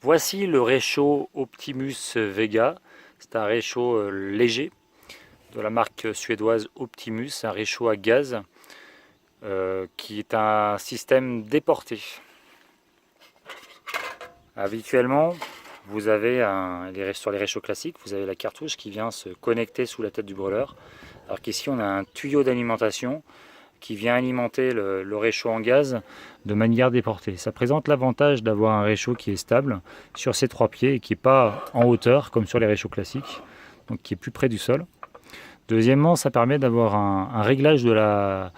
Voici le réchaud Optimus Vega. C'est un réchaud léger de la marque suédoise Optimus, un réchaud à gaz qui est un système déporté. Habituellement, vous avez sur les réchauds classiques, vous avez la cartouche qui vient se connecter sous la tête du brûleur. Alors qu'ici, on a un tuyau d'alimentation qui vient alimenter le réchaud en gaz de manière déportée. Ça présente l'avantage d'avoir un réchaud qui est stable sur ses trois pieds et qui n'est pas en hauteur comme sur les réchauds classiques, donc qui est plus près du sol. Deuxièmement, ça permet d'avoir un réglage de la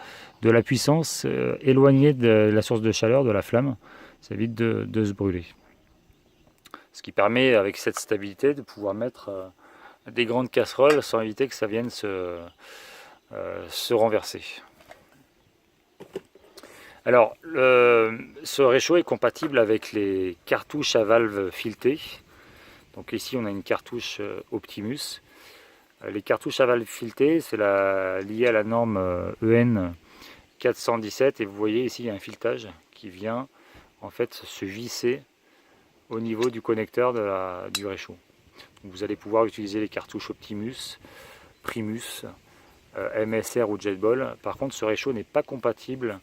puissance éloigné de la source de chaleur, de la flamme. Ça évite de se brûler. Ce qui permet, avec cette stabilité, de pouvoir mettre des grandes casseroles sans éviter que ça vienne se renverser. Alors, ce réchaud est compatible avec les cartouches à valve filetée. Donc ici, on a une cartouche Optimus. Les cartouches à valve filetée, c'est lié à la norme EN 417. Et vous voyez ici, il y a un filetage qui vient en fait se visser au niveau du connecteur du réchaud. Donc vous allez pouvoir utiliser les cartouches Optimus, Primus, MSR ou Jetball. Par contre, ce réchaud n'est pas compatible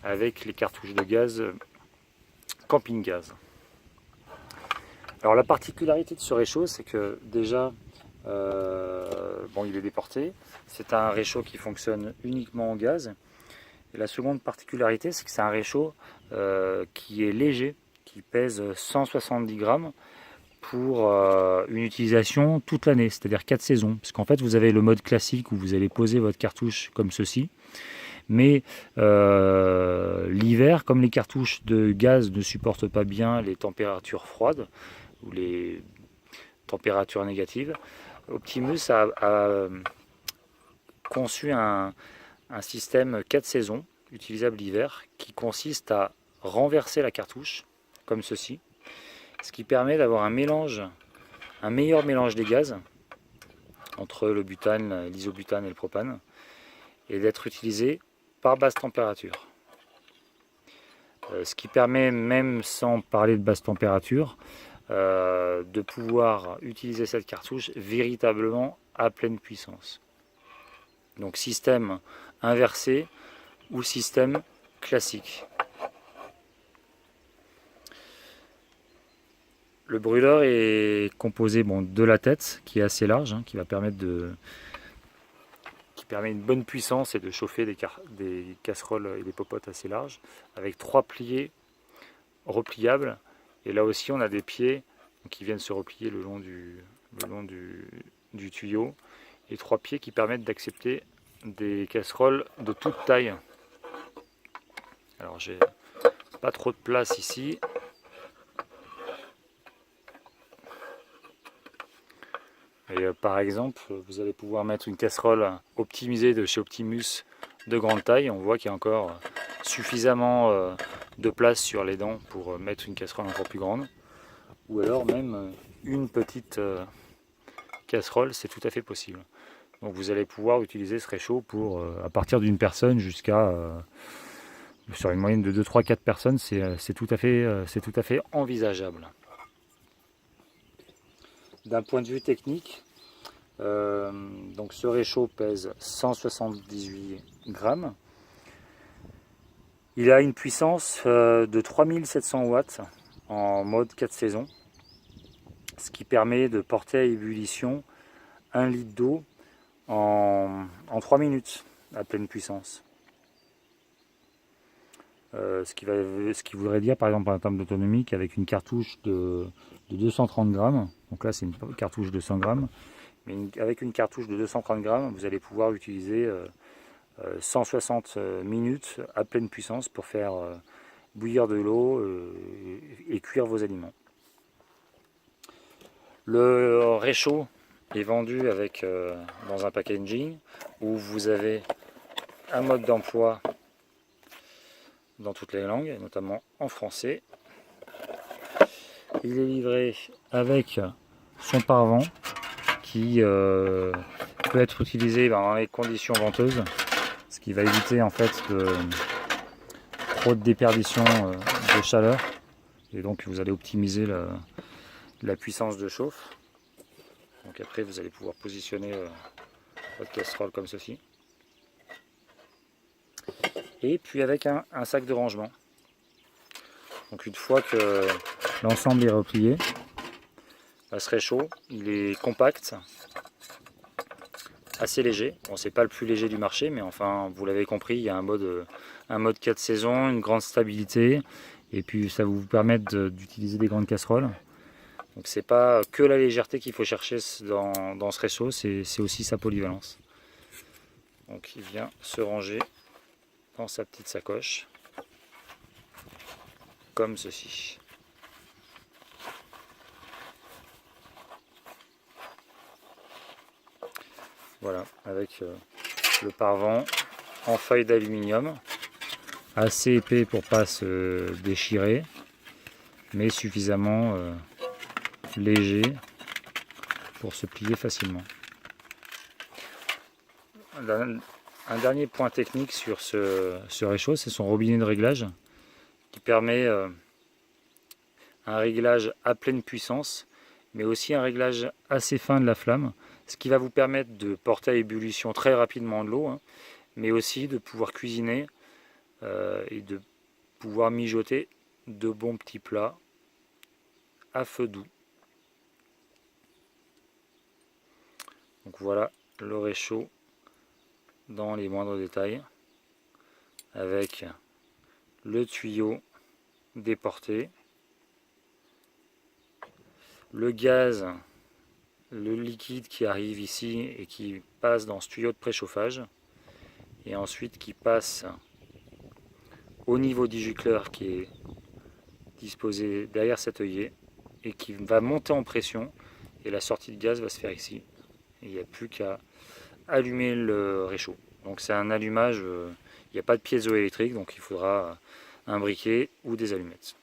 avec les cartouches de gaz camping gaz. Alors la particularité de ce réchaud, c'est que déjà, il est déporté. C'est un réchaud qui fonctionne uniquement en gaz. Et la seconde particularité, c'est que c'est un réchaud qui est léger, qui pèse 170 grammes pour une utilisation toute l'année, c'est-à-dire 4 saisons. Parce qu'en fait, vous avez le mode classique où vous allez poser votre cartouche comme ceci. Mais l'hiver, comme les cartouches de gaz ne supportent pas bien les températures froides ou les températures négatives, Optimus a conçu un système 4 saisons utilisable l'hiver qui consiste à renverser la cartouche comme ceci, ce qui permet d'avoir un meilleur mélange des gaz entre le butane, l'isobutane et le propane, et d'être utilisé par basse température. Ce qui permet, même sans parler de basse température, de pouvoir utiliser cette cartouche véritablement à pleine puissance. Donc système inversé ou système classique. Le brûleur est composé de la tête qui est assez large, qui va permettre qui permet une bonne puissance et de chauffer des casseroles et des popotes assez larges, avec 3 pliés repliables. Et là aussi, on a des pieds qui viennent se replier le long du tuyau, et 3 pieds qui permettent d'accepter des casseroles de toute taille. Alors, j'ai pas trop de place ici. Et par exemple, vous allez pouvoir mettre une casserole optimisée de chez Optimus de grande taille. On voit qu'il y a encore suffisamment de place sur les dents pour mettre une casserole encore plus grande. Ou alors même une petite casserole, c'est tout à fait possible. Donc vous allez pouvoir utiliser ce réchaud pour, à partir d'une personne jusqu'à, sur une moyenne de 2, 3, 4 personnes, c'est tout à fait envisageable. D'un point de vue technique, donc ce réchaud pèse 178 grammes. Il a une puissance de 3700 watts en mode 4 saisons, ce qui permet de porter à ébullition 1 litre d'eau en 3 minutes à pleine puissance. Ce qui voudrait dire, par exemple, en termes d'autonomie, qu'avec une cartouche de 230 grammes, donc là c'est une cartouche de 100 grammes, mais avec une cartouche de 230 grammes, vous allez pouvoir utiliser 160 minutes à pleine puissance pour faire bouillir de l'eau et cuire vos aliments. Le réchaud est vendu dans un packaging où vous avez un mode d'emploi dans toutes les langues, notamment en français. Il est livré avec son pare-vent qui peut être utilisé dans les conditions venteuses, ce qui va éviter en fait trop de déperdition de chaleur, et donc vous allez optimiser la puissance de chauffe. Donc après vous allez pouvoir positionner votre casserole comme ceci. Et puis avec un sac de rangement. Donc une fois que l'ensemble est replié, ce réchaud, il est compact, assez léger. Bon, c'est pas le plus léger du marché, mais enfin, vous l'avez compris, il y a un mode 4 saisons, une grande stabilité, et puis ça va vous permettre d'utiliser des grandes casseroles. Donc c'est pas que la légèreté qu'il faut chercher dans ce réchaud, c'est aussi sa polyvalence. Donc il vient se ranger dans sa petite sacoche, comme ceci. Voilà, avec le pare-vent en feuille d'aluminium, assez épais pour pas se déchirer, mais suffisamment léger pour se plier facilement. Un dernier point technique sur ce réchaud, c'est son robinet de réglage qui permet un réglage à pleine puissance, mais aussi un réglage assez fin de la flamme, ce qui va vous permettre de porter à ébullition très rapidement de l'eau, hein, mais aussi de pouvoir cuisiner et de pouvoir mijoter de bons petits plats à feu doux. Donc voilà le réchaud dans les moindres détails, avec le tuyau déporté, le gaz, le liquide qui arrive ici et qui passe dans ce tuyau de préchauffage, et ensuite qui passe au niveau du gicleur qui est disposé derrière cet œillet et qui va monter en pression, et la sortie de gaz va se faire ici. Il n'y a plus qu'à allumer le réchaud. Donc c'est un allumage, il n'y a pas de piézoélectrique, donc il faudra un briquet ou des allumettes.